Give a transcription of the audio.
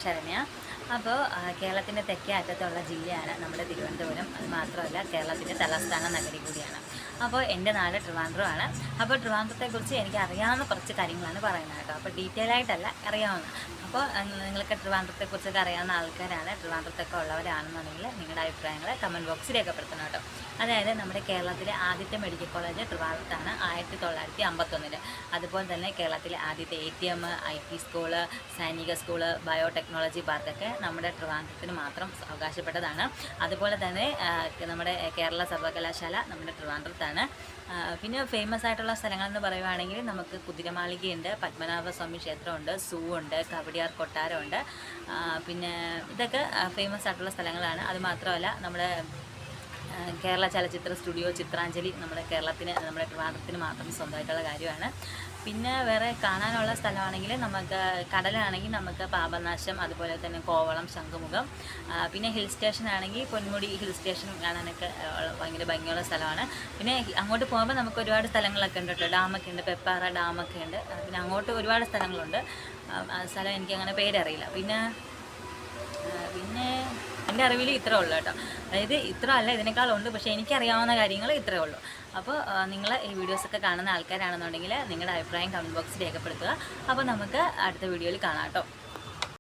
ശരണ്യ. അപ്പോൾ കേരളത്തിൻ്റെ തെക്കേ അറ്റത്തുള്ള ജില്ലയാണ് നമ്മുടെ തിരുവനന്തപുരം. അത് മാത്രമല്ല കേരളത്തിൻ്റെ തലസ്ഥാന നഗരി കൂടിയാണ്. അപ്പോൾ എൻ്റെ നാട് ട്രിവാൻഡ്രമാണ്. അപ്പോൾ ട്രിവാൻഡ്രത്തെക്കുറിച്ച് എനിക്ക് അറിയാവുന്ന കുറച്ച് കാര്യങ്ങളാണ് പറയുന്നത് കേട്ടോ. അപ്പോൾ ഡീറ്റെയിൽ ആയിട്ടല്ല, അറിയാവുന്ന. അപ്പോൾ നിങ്ങൾക്ക് ട്രിവാൻഡ്രത്തെക്കുറിച്ചൊക്കെ അറിയാവുന്ന ആൾക്കാരാണ്, ട്രിവാൻഡ്രത്തൊക്കെ ഉള്ളവരാണെന്നുണ്ടെങ്കിൽ നിങ്ങളുടെ അഭിപ്രായങ്ങൾ കമൻറ്റ് ബോക്സിൽ രേഖപ്പെടുത്തണം കേട്ടോ. അതായത് നമ്മുടെ കേരളത്തിലെ ആദ്യത്തെ മെഡിക്കൽ കോളേജ് ട്രിവാൻഡ്രത്താണ് 1951. അതുപോലെ തന്നെ കേരളത്തിലെ ആദ്യത്തെ ATM, IT സ്കൂള്, സൈനിക സ്കൂള്, ബയോടെക്നോളജി പാർക്കൊക്കെ നമ്മുടെ ട്രിവാൻഡ്രത്തിന് മാത്രം അവകാശപ്പെട്ടതാണ്. അതുപോലെ തന്നെ നമ്മുടെ കേരള സർവകലാശാല നമ്മുടെ ട്രിവാൻഡ്രത്താണ്. പിന്നെ ഫേമസ് ആയിട്ടുള്ള സ്ഥലങ്ങളെന്ന് പറയുവാണെങ്കിൽ നമുക്ക് കുതിരമാളികയുണ്ട്, പത്മനാഭസ്വാമി ക്ഷേത്രമുണ്ട്, സൂ ഉണ്ട്, കവടിയാർ കൊട്ടാരമുണ്ട്. പിന്നെ ഇതൊക്കെ ഫേമസ് ആയിട്ടുള്ള സ്ഥലങ്ങളാണ്. അതുമാത്രമല്ല നമ്മുടെ കേരള ചലച്ചിത്ര സ്റ്റുഡിയോ ചിത്രാഞ്ജലി നമ്മുടെ കേരളത്തിന്, നമ്മുടെ ട്രിവാൻഡ്രത്തിന് മാത്രം സ്വന്തമായിട്ടുള്ള കാര്യമാണ്. പിന്നെ വേറെ കാണാനുള്ള സ്ഥലമാണെങ്കിൽ നമുക്ക് കടലാണെങ്കിൽ നമുക്ക് പാപനാശം, അതുപോലെ തന്നെ കോവളം, ശംഖുമുഖം. പിന്നെ ഹിൽ സ്റ്റേഷൻ ആണെങ്കിൽ പൊന്മുടി ഹിൽ സ്റ്റേഷൻ കാണാനൊക്കെ ഭയങ്കര ഭംഗിയുള്ള സ്ഥലമാണ്. പിന്നെ അങ്ങോട്ട് പോകുമ്പോൾ നമുക്ക് ഒരുപാട് സ്ഥലങ്ങളൊക്കെ ഉണ്ട് കേട്ടോ. ഡാമൊക്കെ ഉണ്ട്, പെപ്പാറ ഡാമൊക്കെ ഉണ്ട്. പിന്നെ അങ്ങോട്ട് ഒരുപാട് സ്ഥലങ്ങളുണ്ട്. സ്ഥലം എനിക്കങ്ങനെ പേരറിയില്ല. പിന്നെ എൻ്റെ അറിവിൽ ഇത്രേ ഉള്ളൂ കേട്ടോ. അതായത് ഇത്ര അല്ല, ഇതിനേക്കാളുണ്ട്. പക്ഷേ എനിക്കറിയാവുന്ന കാര്യങ്ങൾ ഇത്രേ ഉള്ളൂ. അപ്പോൾ നിങ്ങൾ ഈ വീഡിയോസൊക്കെ കാണുന്ന ആൾക്കാരാണെന്നുണ്ടെങ്കിൽ നിങ്ങളുടെ അഭിപ്രായം കമൻറ്റ് ബോക്സിൽ രേഖപ്പെടുത്തുക. അപ്പോൾ നമുക്ക് അടുത്ത വീഡിയോയിൽ കാണാം കേട്ടോ.